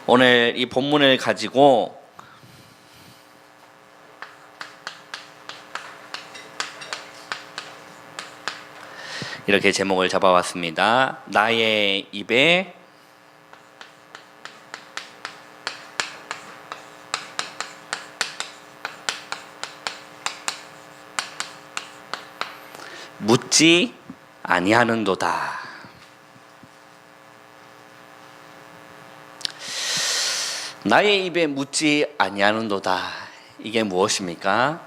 오늘 이 본문을 가지고 이렇게 제목을 잡아왔습니다. 나의 입에 묻지 아니하는도다. 나의 입에 묻지 아니하는도다. 이게 무엇입니까?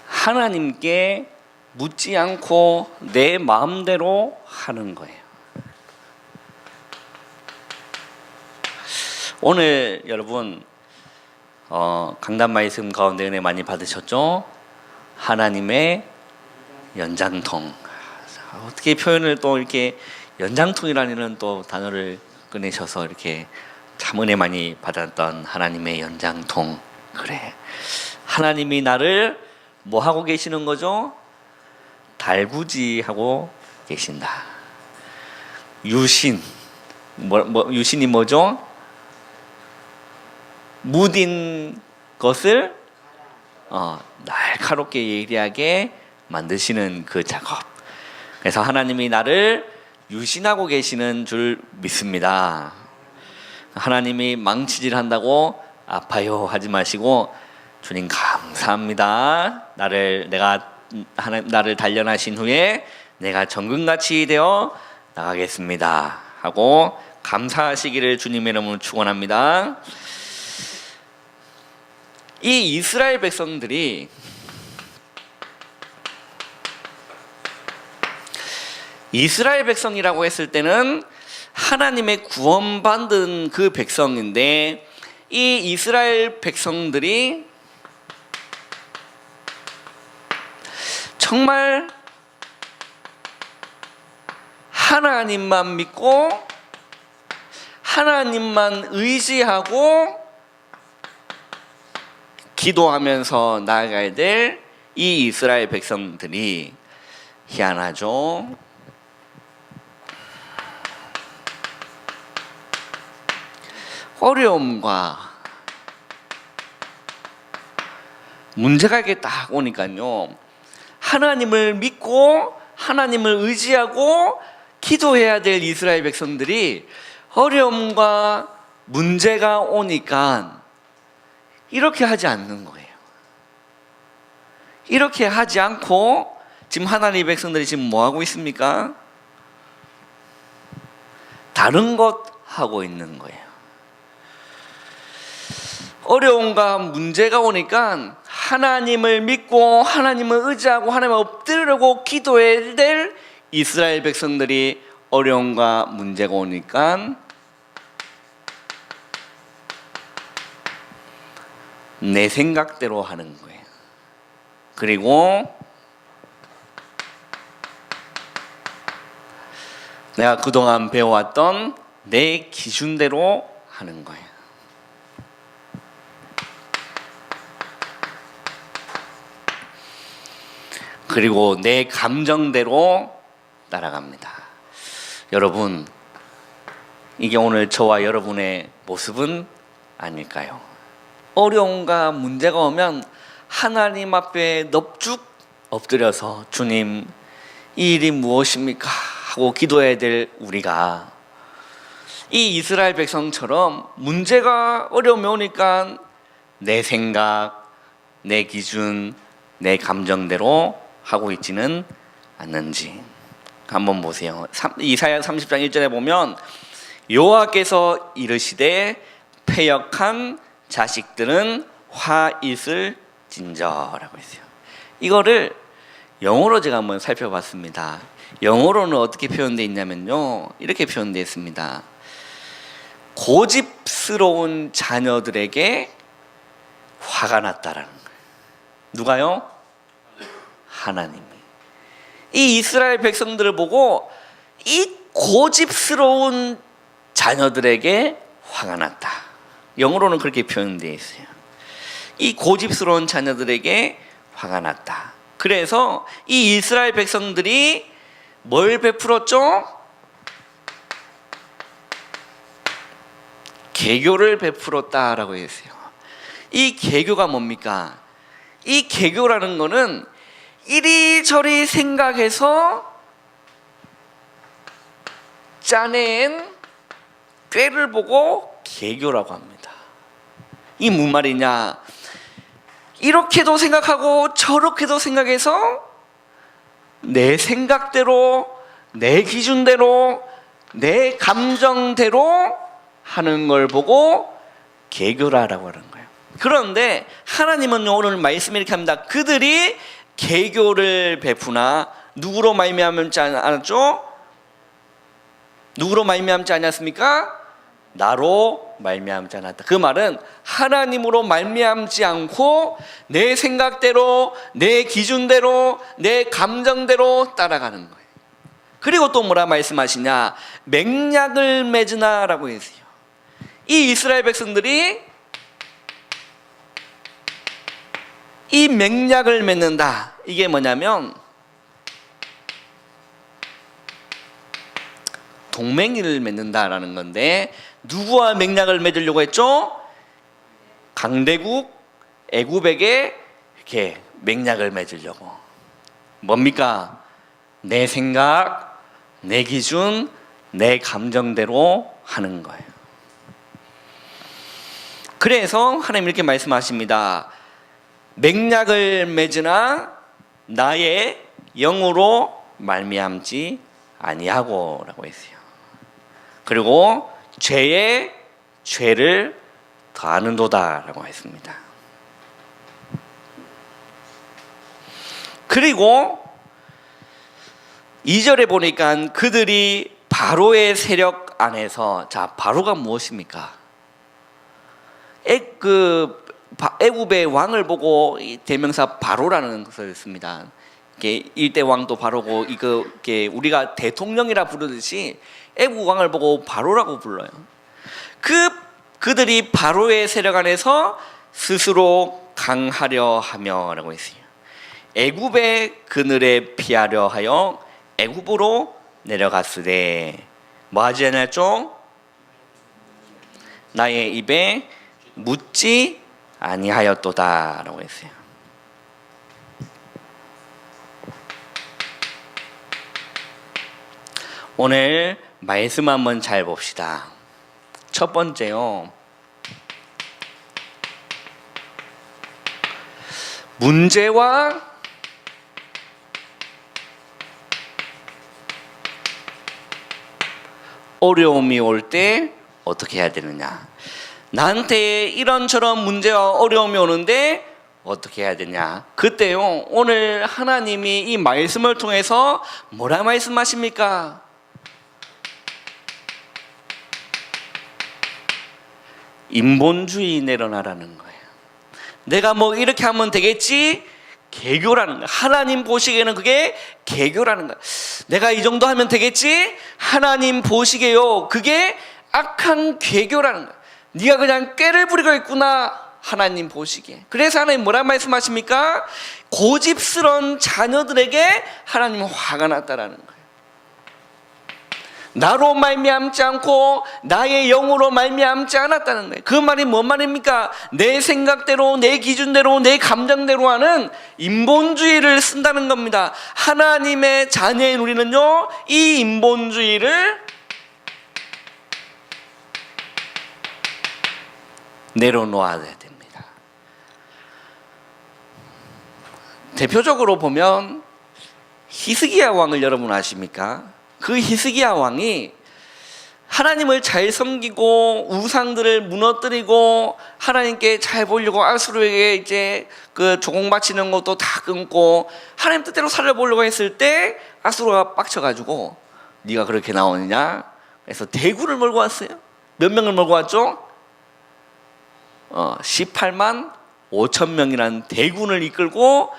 하나님께 묻지 않고 내 마음대로 하는 거예요. 오늘 여러분 강단 말씀 가운데 은혜 많이 받으셨죠? 하나님의 연장통. 어떻게 표현을 또 이렇게 연장통이라는 또 단어를 꺼내셔서 이렇게 참 은혜 많이 받았던 하나님의 연장통. 그래, 하나님이 나를 뭐 하고 계시는 거죠? 달구지하고 계신다. 유신, 유신이 뭐죠? 무딘 것을 날카롭게 예리하게 만드시는 그 작업. 그래서 하나님이 나를 유신하고 계시는 줄 믿습니다. 하나님이 망치질 한다고 아파요 하지 마시고, 주님 감사합니다. 나를 단련하신 후에 내가 정금같이 되어 나가겠습니다 하고 감사하시기를 주님의 이름으로 축원합니다. 이 이스라엘 백성들이 이스라엘 백성이라고 했을 때는 하나님의 구원받은 그 백성인데, 이 이스라엘 백성들이 정말 하나님만 믿고 하나님만 의지하고 기도하면서 나아가야 될 이 이스라엘 백성들이 희한하죠. 어려움과 문제가 이렇게 딱 오니까요, 하나님을 믿고 하나님을 의지하고 기도해야 될 이스라엘 백성들이 어려움과 문제가 오니까 이렇게 하지 않는 거예요. 이렇게 하지 않고 지금 하나님의 백성들이 지금 뭐 하고 있습니까? 다른 것 하고 있는 거예요. 어려움과 문제가 오니까 하나님을 믿고 하나님을 의지하고 하나님을 엎드리려고 기도해야 될 이스라엘 백성들이 어려움과 문제가 오니까 내 생각대로 하는 거예요. 그리고 내가 그동안 배워왔던 내 기준대로 하는 거예요. 그리고 내 감정대로 따라갑니다. 여러분, 이게 오늘 저와 여러분의 모습은 아닐까요? 어려움과 문제가 오면 하나님 앞에 넙죽 엎드려서 주님, 이 일이 무엇입니까? 하고 기도해야 될 우리가 이 이스라엘 백성처럼 문제가 어려움이 오니까 내 생각, 내 기준, 내 감정대로 하고 있지는 않는지 한번 보세요. 이사야 30장 1절에 보면 여호와께서 이르시되 패역한 자식들은 화 있을 진저라고 했어요. 이거를 영어로 제가 한번 살펴봤습니다. 영어로는 어떻게 표현되어 있냐면요, 이렇게 표현되어 있습니다. 고집스러운 자녀들에게 화가 났다라는 거예요. 누가요? 하나님이. 이 이스라엘 백성들을 보고 이 고집스러운 자녀들에게 화가 났다. 영어로는 그렇게 표현되어 있어요. 이 고집스러운 자녀들에게 화가 났다. 그래서 이 이스라엘 백성들이 뭘 베풀었죠? 계교를 베풀었다라고 했어요. 이 계교가 뭡니까? 이 계교라는 거는 이리저리 생각해서 짜낸 꾀를 보고 계교라고 합니다. 이 무슨 말이냐? 이렇게도 생각하고 저렇게도 생각해서 내 생각대로, 내 기준대로, 내 감정대로 하는 걸 보고 계교라라고 하는 거예요. 그런데 하나님은 오늘 말씀 이렇게 합니다. 그들이 계교를 베푸나 누구로 말미암지 않았죠? 누구로 말미암지 않았습니까? 나로 말미암지 않았다. 그 말은 하나님으로 말미암지 않고 내 생각대로, 내 기준대로, 내 감정대로 따라가는 거예요. 그리고 또 뭐라 말씀하시냐? 맹약을 맺으나라고 했어요. 이 이스라엘 백성들이 이 맹약을 맺는다. 이게 뭐냐면 동맹을 맺는다라는 건데, 누구와 맹약을 맺으려고 했죠? 강대국 애굽에게 이렇게 맹약을 맺으려고. 뭡니까? 내 생각, 내 기준, 내 감정대로 하는 거예요. 그래서 하나님 이렇게 말씀하십니다. 맹약을 맺으나 나의 영으로 말미암지 아니하고라고 했어요. 그리고 죄에 죄를 더하는도다라고 했습니다. 그리고 2절에 보니까 그들이 바로의 세력 안에서, 자, 바로가 무엇입니까? 애굽의 왕을 보고 대명사 바로라는 것을 씁니다. 일대 왕도 바로고, 이게 우리가 대통령이라 부르듯이 애국 왕을 보고 바로라고 불러요. 그들이 바로의 세력 안에서 스스로 강하려 하며라고 했어요. 애굽의 그늘에 피하려 하여 애굽으로 내려갔으되 뭐하지 않았죠? 나의 입에 묻지 아니하였도다라고 했어요. 오늘 말씀 한번 잘 봅시다. 첫 번째요, 문제와 어려움이 올 때 어떻게 해야 되느냐. 나한테 이런저런 문제와 어려움이 오는데 어떻게 해야 되냐. 그때요, 오늘 하나님이 이 말씀을 통해서 뭐라 말씀하십니까? 인본주의 내려놔라는 거예요. 내가 뭐 이렇게 하면 되겠지? 개교라는 거예요. 하나님 보시기에는 그게 개교라는 거예요. 내가 이 정도 하면 되겠지? 하나님 보시기에요, 그게 악한 개교라는 거예요. 네가 그냥 꾀를 부리고 있구나, 하나님 보시기에. 그래서 하나님 뭐라 말씀하십니까? 고집스러운 자녀들에게 하나님 화가 났다라는 거예요. 나로 말미암지 않고 나의 영으로 말미암지 않았다는 거예요. 그 말이 뭔 말입니까? 내 생각대로, 내 기준대로, 내 감정대로 하는 인본주의를 쓴다는 겁니다. 하나님의 자녀인 우리는요, 이 인본주의를 내려놓아야 됩니다. 대표적으로 보면 히스기야 왕을 여러분 아십니까? 그 히스기야 왕이 하나님을 잘 섬기고 우상들을 무너뜨리고 하나님께 잘 보려고 아수르에게 이제 그 조공 바치는 것도 다 끊고 하나님 뜻대로 살려보려고 했을 때 아수르가 빡쳐가지고 네가 그렇게 나오느냐? 그래서 대군을 몰고 왔어요. 몇 명을 몰고 왔죠? 18만 5천 명이라는 대군을 이끌고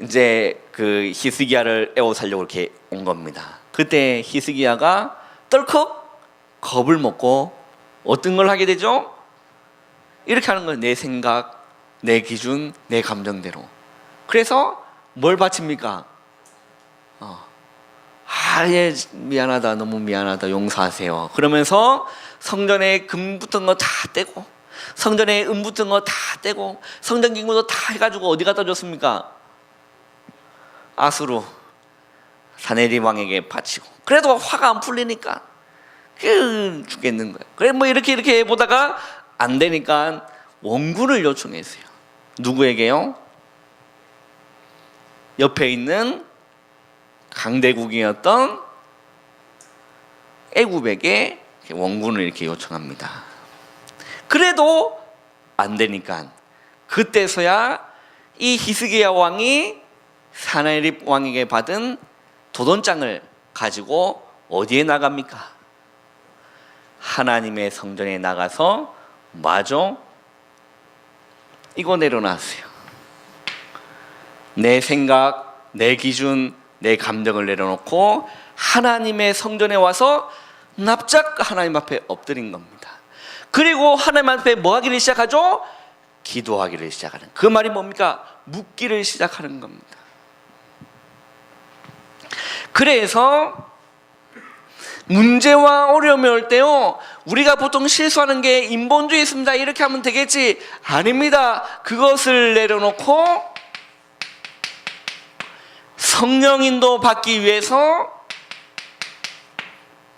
이제 그 히스기야를 에워살려고 이렇게 온 겁니다. 그때 히스기야가 떨컥 겁을 먹고 어떤 걸 하게 되죠? 이렇게 하는 거예요. 내 생각, 내 기준, 내 감정대로. 그래서 뭘 바칩니까? 예, 미안하다, 너무 미안하다, 용서하세요. 그러면서 성전에 금 붙은 거 다 떼고, 성전에 은 붙은 거 다 떼고, 성전 기구도 다 해가지고 어디 갖다 줬습니까? 아수르 사네립 왕에게 바치고. 그래도 화가 안 풀리니까 죽겠는 거예요. 그래 뭐 이렇게 해보다가 안 되니까 원군을 요청했어요. 누구에게요? 옆에 있는 강대국이었던 애굽에게 원군을 이렇게 요청합니다. 그래도 안 되니까 그때서야 이 히스기야 왕이 사네립 왕에게 받은 도돈장을 가지고 어디에 나갑니까? 하나님의 성전에 나가서 마저 이거 내려놨어요. 내 생각, 내 기준, 내 감정을 내려놓고 하나님의 성전에 와서 납작 하나님 앞에 엎드린 겁니다. 그리고 하나님 앞에 뭐 하기를 시작하죠? 기도하기를 시작하는. 그 말이 뭡니까? 묻기를 시작하는 겁니다. 그래서 문제와 어려움이 올 때요, 우리가 보통 실수하는 게 인본주의 있습니다, 이렇게 하면 되겠지. 아닙니다. 그것을 내려놓고 성령 인도 받기 위해서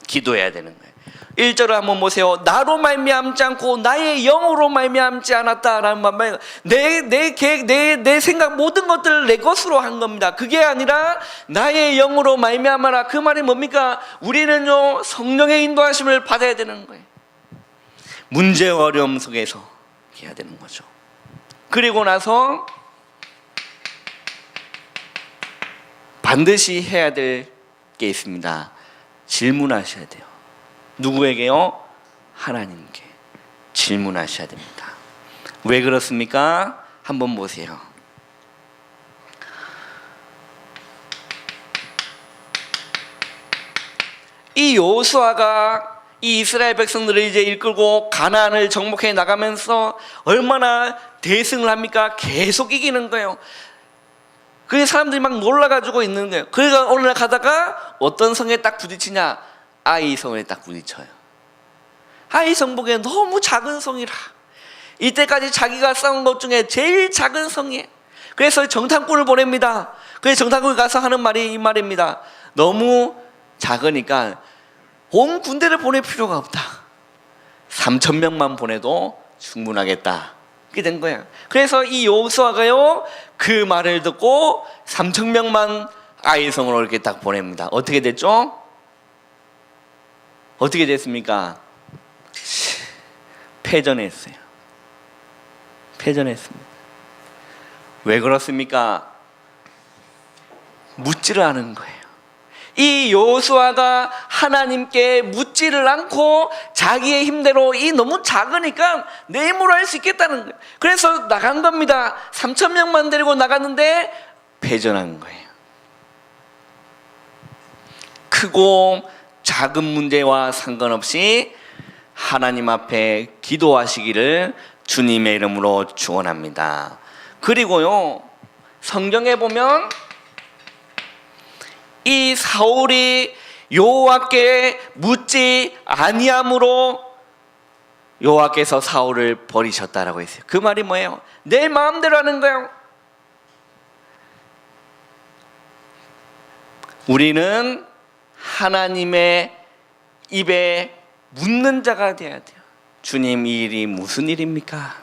기도해야 되는 거예요. 1절을 한번 보세요. 나로 말미암지 않고 나의 영으로 말미암지 않았다라는 말. 내 계획, 내 생각, 모든 것들을 내 것으로 한 겁니다. 그게 아니라 나의 영으로 말미암아라. 그 말이 뭡니까? 우리는요, 성령의 인도하심을 받아야 되는 거예요. 문제와 어려움 속에서 해야 되는 거죠. 그리고 나서 반드시 해야 될 게 있습니다. 질문하셔야 돼요. 누구에게요? 하나님께 질문하셔야 됩니다. 왜 그렇습니까? 한번 보세요. 이 여호수아가 이 이스라엘 백성들을 이제 이끌고 가나안을 정복해 나가면서 얼마나 대승을 합니까? 계속 이기는 거예요. 그 사람들이 막 놀라가지고 있는 거예요. 그러니까 어느 날 가다가 어떤 성에 딱 부딪히냐? 아이 성에 딱 부딪혀요. 아이 성 보기엔 너무 작은 성이라, 이때까지 자기가 싸운 것 중에 제일 작은 성이에요. 그래서 정탐꾼을 보냅니다. 그래서 정탐꾼이 가서 하는 말이 이 말입니다. 너무 작으니까 온 군대를 보낼 필요가 없다. 3,000명만 보내도 충분하겠다. 그렇게 된 거예요. 그래서 이 여호수아가요, 그 말을 듣고 3,000명만 아이성으로 이렇게 딱 보냅니다. 어떻게 됐죠? 어떻게 됐습니까? 패전했어요. 패전했습니다. 왜 그렇습니까? 묻지를 않은 거예요. 이 여호수아가 하나님께 묻지를 않고 자기의 힘대로 이 너무 작으니까 내 힘으로 할 수 있겠다는 거예요. 그래서 나간 겁니다. 3,000명만 데리고 나갔는데 패전한 거예요. 크고 작은 문제와 상관없이 하나님 앞에 기도하시기를 주님의 이름으로 축원합니다. 그리고요, 성경에 보면 이 사울이 여호와께 묻지 아니함으로 여호와께서 사울을 버리셨다라고 했어요. 그 말이 뭐예요? 내 마음대로 하는 거예요. 우리는 하나님의 입에 묻는 자가 되어야 돼요. 주님, 이 일이 무슨 일입니까?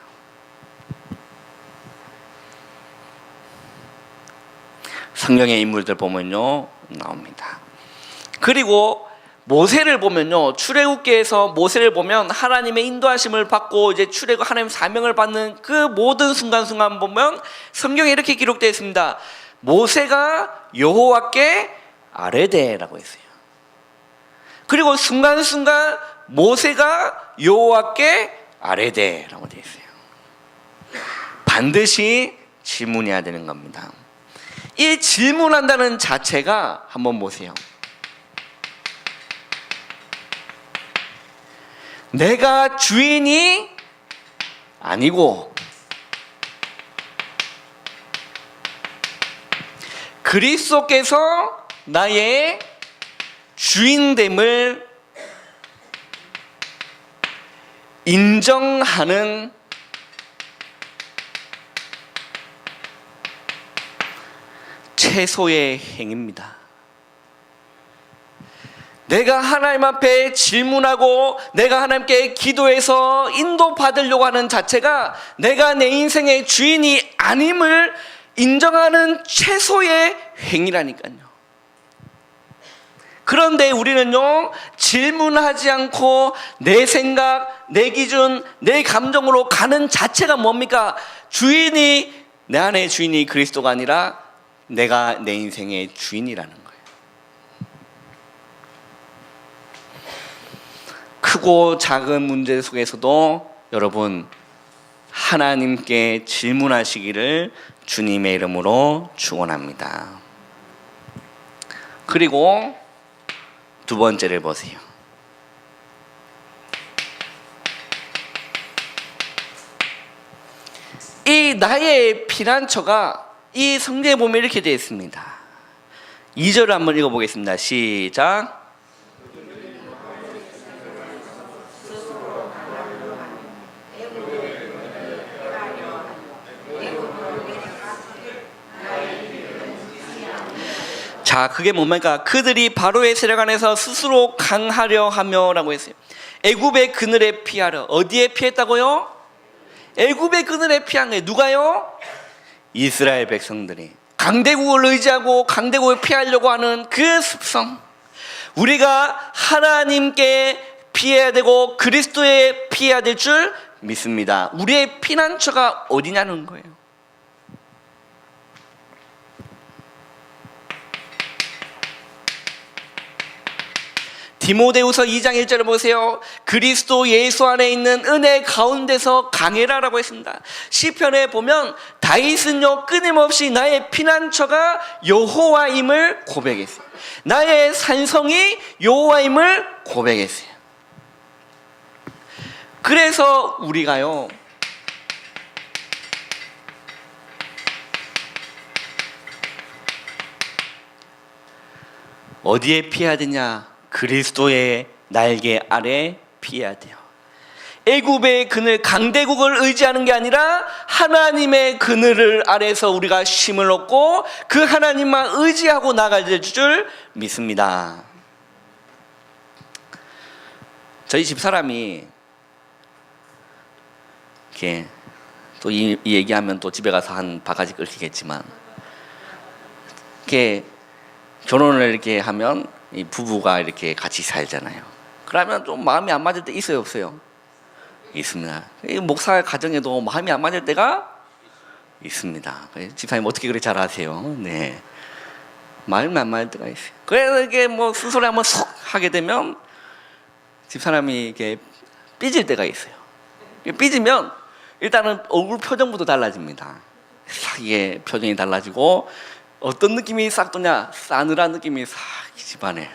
성경의 인물들 보면요, 나옵니다. 그리고 모세를 보면요, 출애굽기에서 모세를 보면 하나님의 인도하심을 받고 이제 출애굽 하나님 사명을 받는 그 모든 순간순간 보면 성경에 이렇게 기록되어 있습니다. 모세가 여호와께 아뢰되라고 했어요. 그리고 순간순간 모세가 여호와께 아뢰되라고 되어 있어요. 반드시 질문해야 되는 겁니다. 이 질문한다는 자체가 한번 보세요. 내가 주인이 아니고 그리스도께서 나의 주인됨을 인정하는 최소의 행위입니다. 내가 하나님 앞에 질문하고 내가 하나님께 기도해서 인도받으려고 하는 자체가 내가 내 인생의 주인이 아님을 인정하는 최소의 행위라니까요. 그런데 우리는요, 질문하지 않고 내 생각, 내 기준, 내 감정으로 가는 자체가 뭡니까? 내 안의 주인이 그리스도가 아니라 내가 내 인생의 주인이라는 거예요. 크고 작은 문제 속에서도 여러분, 하나님께 질문하시기를 주님의 이름으로 축원합니다. 그리고 두 번째를 보세요. 이 나의 피난처가 이 성경에 보면 이렇게 되어 있습니다. 2절을 한번 읽어보겠습니다. 시작. 자, 그게 뭡니까? 그들이 바로의 세력 안에서 스스로 강하려 하며 라고 했어요. 애굽의 그늘에 피하려. 어디에 피했다고요? 애굽의 그늘에 피한 거예요. 누가요? 이스라엘 백성들이 강대국을 의지하고 강대국을 피하려고 하는 그 습성, 우리가 하나님께 피해야 되고 그리스도에 피해야 될 줄 믿습니다. 우리의 피난처가 어디냐는 거예요. 디모데후서 2장 1절을 보세요. 그리스도 예수 안에 있는 은혜 가운데서 강해라라고 했습니다. 시편에 보면 다윗은요, 끊임없이 나의 피난처가 여호와임을 고백했어요. 나의 산성이 여호와임을 고백했어요. 그래서 우리가요, 어디에 피해야 되냐? 그리스도의 날개 아래 피해야 돼요. 애굽의 그늘, 강대국을 의지하는 게 아니라 하나님의 그늘을 아래서 우리가 쉼을 얻고 그 하나님만 의지하고 나갈 줄 믿습니다. 저희 집사람이 이렇게 또 이 얘기하면 또 집에 가서 한 바가지 끓이겠지만, 이렇게 결혼을 이렇게 하면 이 부부가 이렇게 같이 살잖아요. 그러면 좀 마음이 안 맞을 때 있어요, 없어요? 있습니다. 이 목사 가정에도 마음이 안 맞을 때가 있습니다. 집사님 어떻게 그렇게 잘 아세요? 네, 마음이 안 맞을 때가 있어요. 그래서 이게 뭐 쓴소리 한번 쏙 하게 되면 집사람이 이렇게 삐질 때가 있어요. 삐지면 일단은 얼굴 표정부터 달라집니다. 이게 표정이 달라지고 어떤 느낌이 싹 도냐? 싸늘한 느낌이 싹 집안에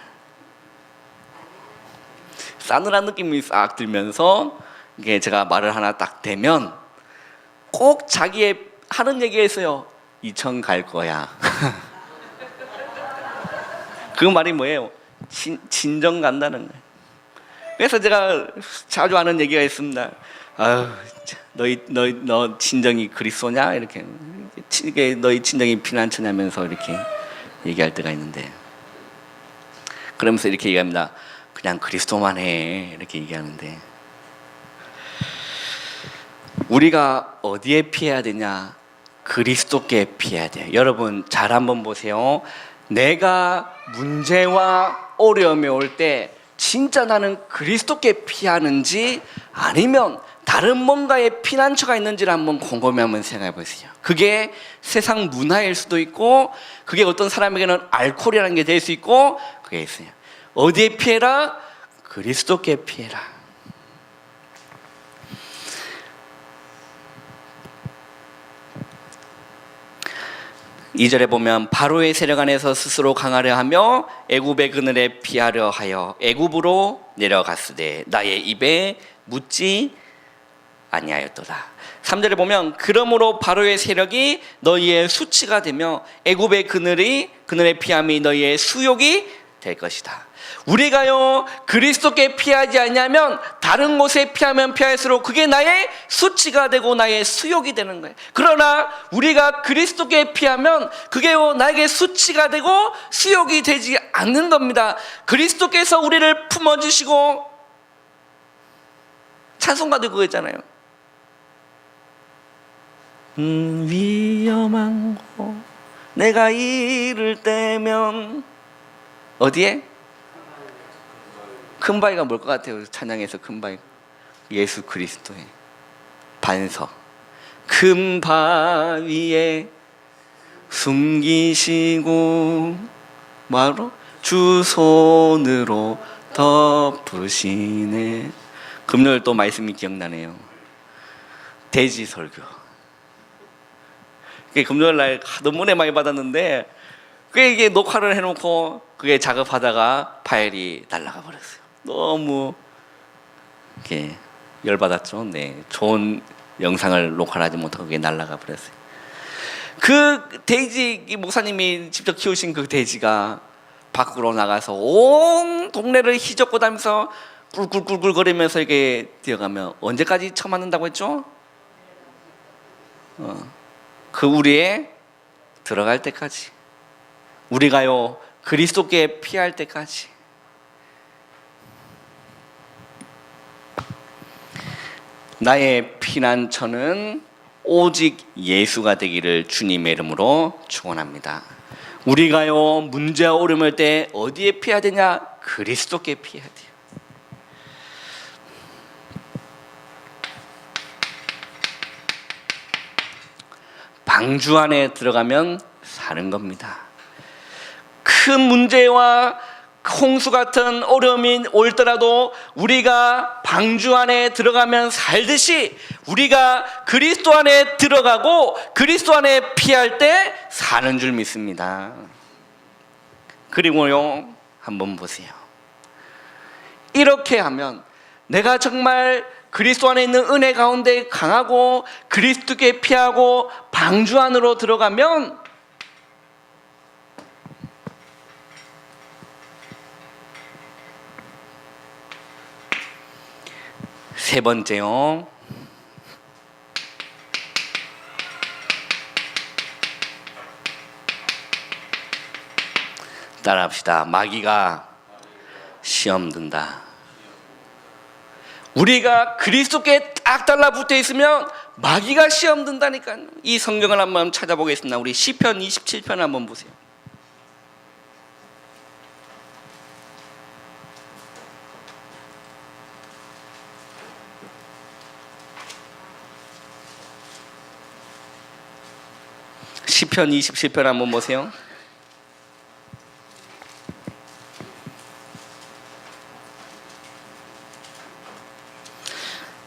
싸늘한 느낌이 싹 들면서 이게 제가 말을 하나 딱 대면 꼭 자기의 하는 얘기가 있어요. 이천 갈 거야. 그 말이 뭐예요? 진정 간다는 거예요. 그래서 제가 자주 하는 얘기가 있습니다. 아유, 너 친정이 그리스도냐? 이렇게 너희 친정이 피난처냐면서 이렇게 얘기할 때가 있는데, 그러면서 이렇게 얘기합니다. 그냥 그리스도만 해, 이렇게 얘기하는데, 우리가 어디에 피해야 되냐? 그리스도께 피해야 돼요. 여러분 잘 한번 보세요. 내가 문제와 어려움이 올 때 진짜 나는 그리스도께 피하는지 아니면 다른 뭔가의 피난처가 있는지를 한번 곰곰이 한번 생각해 보세요. 그게 세상 문화일 수도 있고, 그게 어떤 사람에게는 알코올이라는 게 될 수 있고, 그게 있어요. 어디에 피해라? 그리스도께 피해라. 이 절에 보면 바로의 세력 안에서 스스로 강하려 하며 애굽의 그늘에 피하려 하여 애굽으로 내려갔으되 나의 입에 묻지 아니하였도다. 3절에 보면 그러므로 바로의 세력이 너희의 수치가 되며 애굽의 그늘에 피함이 너희의 수욕이 될 것이다. 우리가요 그리스도께 피하지 않냐면 다른 곳에 피하면 피할수록 그게 나의 수치가 되고 나의 수욕이 되는 거예요. 그러나 우리가 그리스도께 피하면 그게요 나에게 수치가 되고 수욕이 되지 않는 겁니다. 그리스도께서 우리를 품어주시고 찬송가도 그거 있잖아요. 위험한 곳 내가 이를 때면 어디에? 큰 바위가 뭘 것 같아요? 찬양에서 큰 바위 예수 그리스도의 반석. 큰 바위에 숨기시고 뭐하러? 주 손으로 덮으시네. 금요일 또 말씀이 기억나네요. 돼지 설교. 금요일 날 너무 은혜 많이 받았는데 이게 녹화를 해놓고 그게 작업하다가 파일이 날아가 버렸어요. 너무 이렇게 열받았죠. 네, 좋은 영상을 녹화를 하지 못하고 그게 날아가 버렸어요. 그 돼지 목사님이 직접 키우신 그 돼지가 밖으로 나가서 온 동네를 휘젓고 다니면서 꿀꿀꿀꿀 거리면서 이게 뛰어가면 언제까지 처맞는다고 했죠? 그 우리에 들어갈 때까지, 우리가요 그리스도께 피할 때까지. 나의 피난처는 오직 예수가 되기를 주님의 이름으로 축원합니다. 우리가요 문제와 어려움일 때 어디에 피해야 되냐? 그리스도께 피해야 돼요. 방주 안에 들어가면 사는 겁니다. 큰 문제와 홍수 같은 어려움이 올더라도 우리가 방주 안에 들어가면 살듯이 우리가 그리스도 안에 들어가고 그리스도 안에 피할 때 사는 줄 믿습니다. 그리고요 한번 보세요. 이렇게 하면 내가 정말 그리스도 안에 있는 은혜 가운데 강하고 그리스도께 피하고 방주 안으로 들어가면 세 번째요. 따라합시다. 마귀가 시험 든다. 우리가 그리스도께 딱 달라붙어 있으면 마귀가 시험 든다니까요. 이 성경을 한번 찾아보겠습니다. 우리 시편 27편 한번 보세요. 시편 27편 한번 보세요.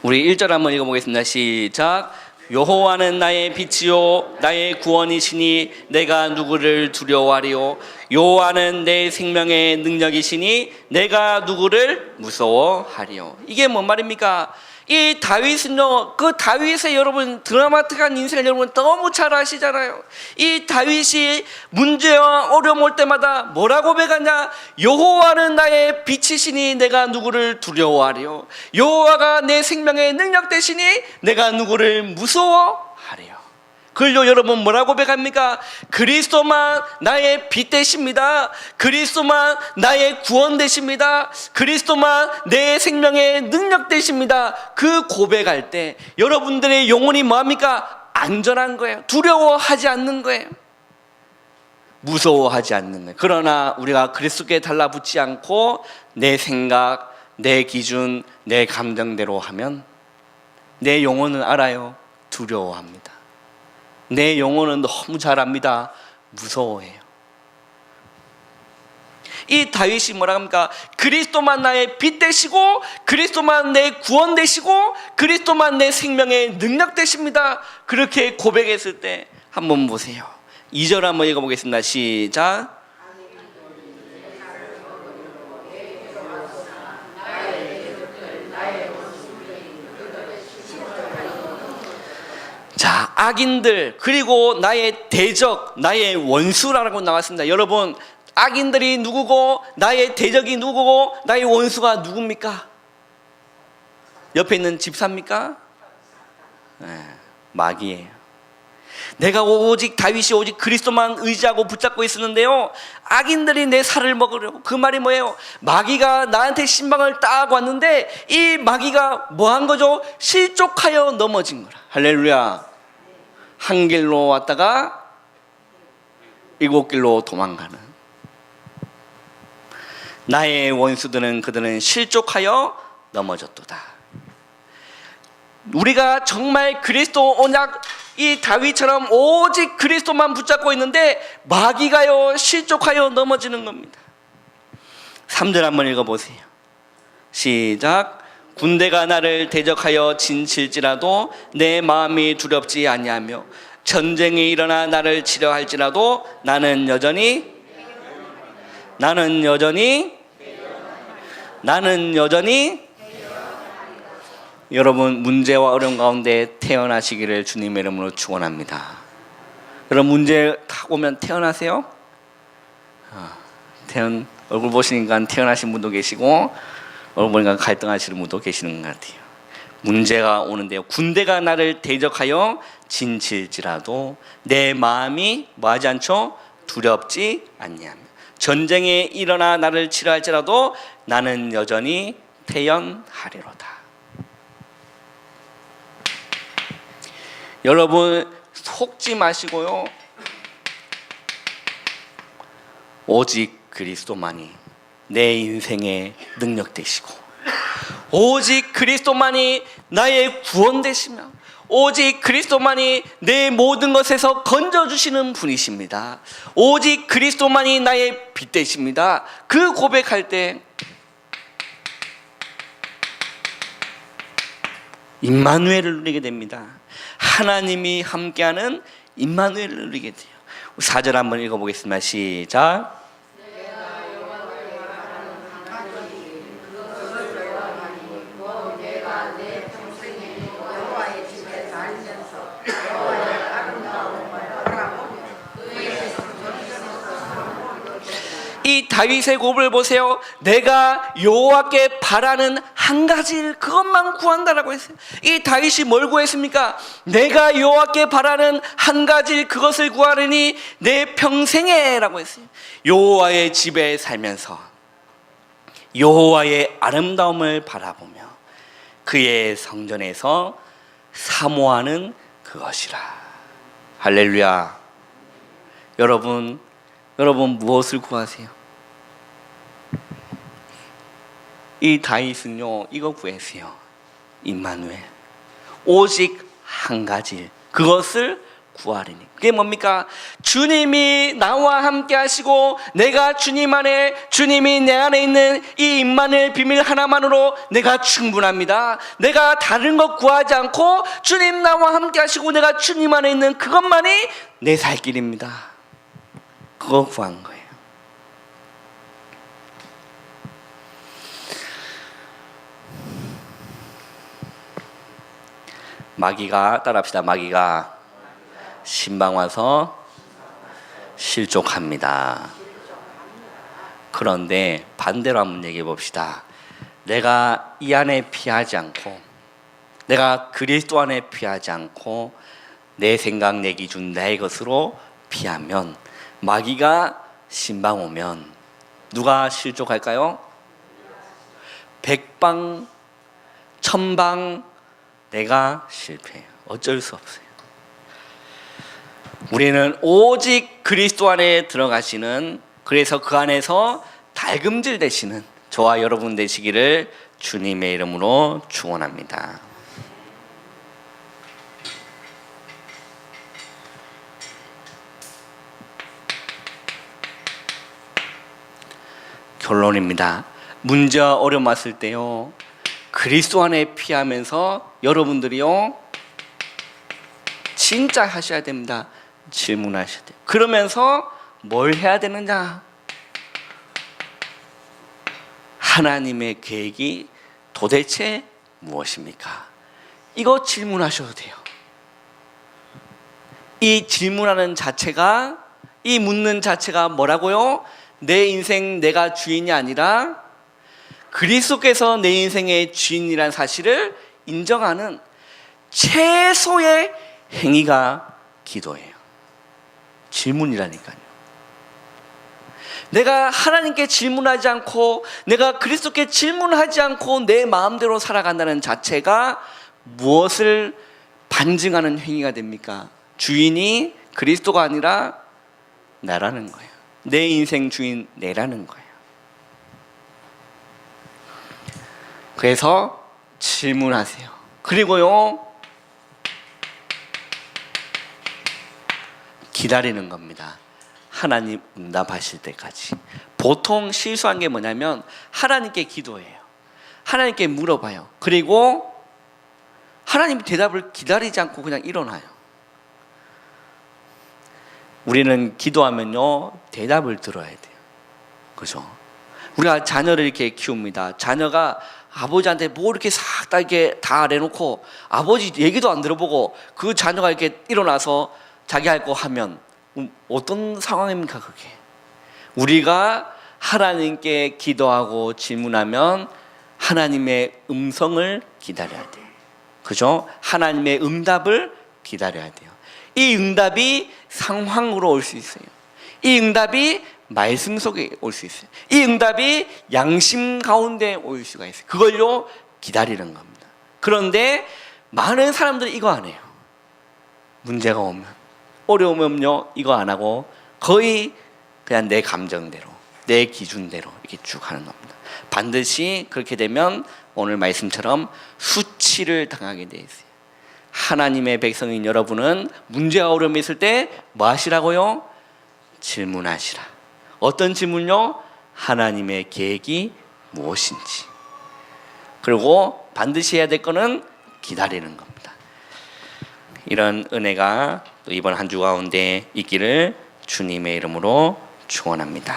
우리 1절 한번 읽어보겠습니다. 시작. 여호와는 나의 빛이요 나의 구원이시니 내가 누구를 두려워하리요. 여호와는 내 생명의 능력이시니 내가 누구를 무서워하리요. 이게 뭔 말입니까? 이 다윗은요, 그 다윗의 여러분 드라마틱한 인생을 여러분 너무 잘 아시잖아요. 이 다윗이 문제와 어려움 올 때마다 뭐라고 고백하냐? 여호와는 나의 빛이시니 내가 누구를 두려워하리요. 여호와가 내 생명의 능력 되시니 내가 누구를 무서워하리요. 그걸요 여러분 뭐라고 고백합니까? 그리스도만 나의 빛 되십니다. 그리스도만 나의 구원 되십니다. 그리스도만 내 생명의 능력 되십니다. 그 고백할 때 여러분들의 영혼이 뭐합니까? 안전한 거예요. 두려워하지 않는 거예요. 무서워하지 않는 거예요. 그러나 우리가 그리스도께 달라붙지 않고 내 생각, 내 기준, 내 감정대로 하면 내 영혼은 알아요. 두려워합니다. 내 영혼은 너무 잘 압니다. 무서워해요. 이 다윗이 뭐라 합니까? 그리스도만 나의 빛 되시고 그리스도만 내 구원 되시고 그리스도만 내 생명의 능력 되십니다. 그렇게 고백했을 때 한번 보세요. 2절 한번 읽어보겠습니다. 시작. 자, 악인들 그리고 나의 대적, 나의 원수라고 나왔습니다. 여러분 악인들이 누구고 나의 대적이 누구고 나의 원수가 누굽니까? 옆에 있는 집사입니까? 네, 마귀예요. 내가 오직 다윗이 오직 그리스도만 의지하고 붙잡고 있었는데요, 악인들이 내 살을 먹으려고. 그 말이 뭐예요? 마귀가 나한테 신방을 딱 왔는데 이 마귀가 뭐 한 거죠? 실족하여 넘어진 거라. 할렐루야. 한 길로 왔다가 7길로 도망가는 나의 원수들은 그들은 실족하여 넘어졌도다. 우리가 정말 그리스도 언약 이 다윗처럼 오직 그리스도만 붙잡고 있는데 마귀가요 실족하여 넘어지는 겁니다. 3절 한번 읽어보세요. 시작. 군대가 나를 대적하여 진칠지라도 내 마음이 두렵지 아니하며 전쟁이 일어나 나를 치려 할지라도 나는 여전히 여러분, 문제와 어려움 가운데 태어나시기를 주님의 이름으로 축원합니다. 여러분, 문제 딱 오면 태어나세요? 얼굴 보시니까 태어나신 분도 계시고 얼굴 보니까 갈등하시는 분도 계시는 것 같아요. 문제가 오는데요, 군대가 나를 대적하여 진칠지라도 내 마음이 뭐하지 않죠? 두렵지 않냐며 전쟁에 일어나 나를 치려 할지라도 나는 여전히 태연하리로다. 여러분, 속지 마시고요, 오직 그리스도만이 내 인생의 능력 되시고 오직 그리스도만이 나의 구원 되시며 오직 그리스도만이 내 모든 것에서 건져주시는 분이십니다. 오직 그리스도만이 나의 빛 되십니다. 그 고백할 때 임마누엘을 누리게 됩니다. 하나님이 함께하는 임마누엘을 누리게 돼요. 4절 한번 읽어보겠습니다. 시작. 이 다윗의 고백을 보세요. 내가 여호와께 바라는 한 가지 일, 그것만 구한다라고 했어요. 이 다윗이 뭘 구했습니까? 내가 여호와께 바라는 한 가지 일, 그것을 구하려니 내 평생에 라고 했어요. 여호와의 집에 살면서 여호와의 아름다움을 바라보며 그의 성전에서 사모하는 그것이라. 할렐루야. 여러분 무엇을 구하세요? 이 다윗은요, 이거 구했어요. 임마누엘, 오직 한 가지, 그것을 구하리니. 그게 뭡니까? 주님이 나와 함께 하시고 내가 주님이 내 안에 있는 이 임마누엘 비밀 하나만으로 내가 충분합니다. 내가 다른 것 구하지 않고 주님 나와 함께 하시고 내가 주님 안에 있는 그것만이 내 살 길입니다. 그거 구한 거예요. 마귀가, 따라합시다. 마귀가 신방 와서 실족합니다. 그런데 반대로 한번 얘기해 봅시다. 내가 이 안에 피하지 않고, 내가 그리스도 안에 피하지 않고 내 생각, 내 기준, 내 것으로 피하면, 마귀가 신방 오면 누가 실족할까요? 백방 천방 내가 실패해요. 어쩔 수 없어요. 우리는 오직 그리스도 안에 들어가시는, 그래서 그 안에서 달금질 되시는 저와 여러분 되시기를 주님의 이름으로 축원합니다. 결론입니다. 문제와 어려움 왔을 때요, 그리스도 안에 피하면서 여러분들이요 진짜 하셔야 됩니다. 질문하셔야 돼요. 그러면서 뭘 해야 되느냐? 하나님의 계획이 도대체 무엇입니까? 이거 질문하셔도 돼요. 이 질문하는 자체가, 이 묻는 자체가 뭐라고요? 내 인생 내가 주인이 아니라 그리스도께서 내 인생의 주인이라는 사실을 인정하는 최소의 행위가 기도예요. 질문이라니까요. 내가 하나님께 질문하지 않고 내가 그리스도께 질문하지 않고 내 마음대로 살아간다는 자체가 무엇을 반증하는 행위가 됩니까? 주인이 그리스도가 아니라 나라는 거예요. 내 인생 주인 내라는 거예요. 그래서 질문하세요. 그리고요, 기다리는 겁니다. 하나님 응답하실 때까지. 보통 실수한 게 뭐냐면 하나님께 기도해요. 하나님께 물어봐요. 그리고 하나님 대답을 기다리지 않고 그냥 일어나요. 우리는 기도하면요, 대답을 들어야 돼요. 그죠? 우리가 자녀를 이렇게 키웁니다. 자녀가 아버지한테 뭐 이렇게 싹 다 이렇게 다 내놓고 아버지 얘기도 안 들어보고 그 자녀가 이렇게 일어나서 자기 할 거 하면 어떤 상황입니까, 그게? 우리가 하나님께 기도하고 질문하면 하나님의 음성을 기다려야 돼요. 그죠? 하나님의 응답을 기다려야 돼요. 이 응답이 상황으로 올 수 있어요. 이 응답이 말씀 속에 올 수 있어요. 이 응답이 양심 가운데 올 수가 있어요. 그걸요, 기다리는 겁니다. 그런데 많은 사람들이 이거 안 해요. 문제가 오면, 어려우면요, 이거 안 하고 거의 그냥 내 감정대로, 내 기준대로 이렇게 쭉 하는 겁니다. 반드시 그렇게 되면 오늘 말씀처럼 수치를 당하게 돼 있어요. 하나님의 백성인 여러분은 문제와 어려움이 있을 때 뭐 하시라고요? 질문하시라. 어떤 질문요? 하나님의 계획이 무엇인지. 그리고 반드시 해야 될 거는 기다리는 겁니다. 이런 은혜가 또 이번 한 주 가운데 있기를 주님의 이름으로 축원합니다.